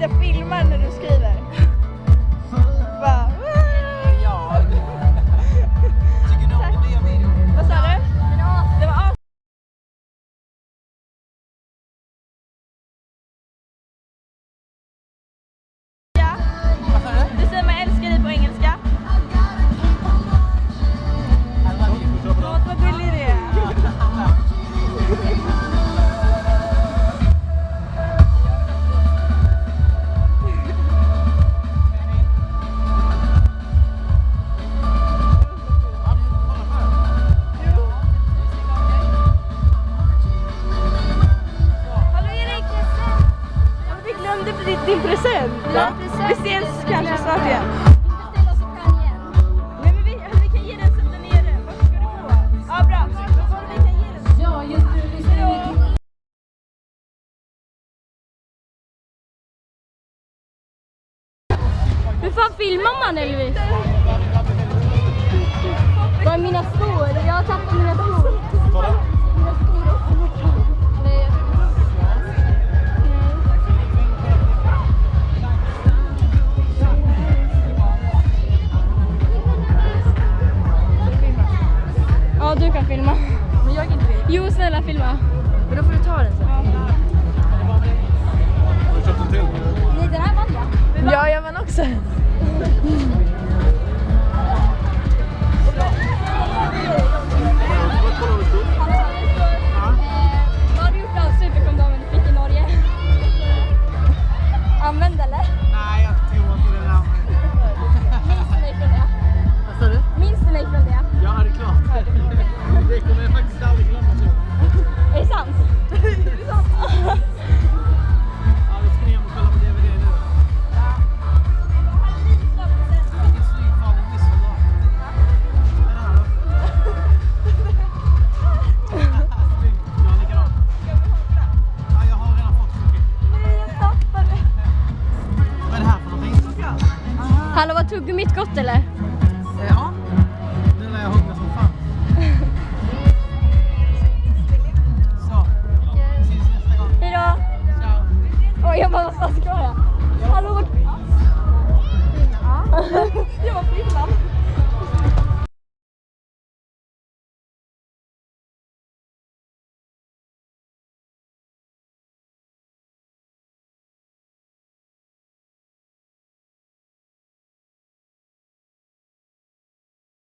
att jag filmar när du skriver. Va? Ja. Tycker du om nya videor? Vad sa du? Det var ja. Vad sa du? Du säger man älskar dig på engelska. Låt vad gullig det är. Din present. Ja. Vi ses kanske snart igen. Beställ oss och kan igen. Nej, men vi kan ge den sätta nere. Vart ska du gå? Ja, bra. Vi kan ge den. Ja, just nu lyssnar vi. Hur fan filmar man, Elvis? Var är mina skor? Jag har tappat mina skor. Mina skor är också borta. Nej. Ja, du kan filma. Men jag kan inte filma. Jo, snälla filma. Men då får du ta den sen. Har du köpt en till? Nej, den här vann jag. Ja, jag vann också. Vad har du gjort av superkondomen du fick i Norge? Använd eller? Nej, jag tror inte det där. Minns du mig från det? Vad sa du? Minns du mig från det? Ja, det är klart. Det kommer jag faktiskt aldrig glömma nu. Är det sant? Ja, vi ska ner och kolla på DVD nu. Vilken snygg fan det blir så bra. Vad är det här då? Snygg. Ja, likadant. Ja, jag har redan fått så mycket. Vad är det här för någonting? Hallå, var tuggummit gott eller? Ja. Nu lär jag hugga som fan. Så. Vi ses nästa gång. Hejdå! Ciao. Oj, jag bara, vad ska jag? Hallå, vart... Jag var filmad.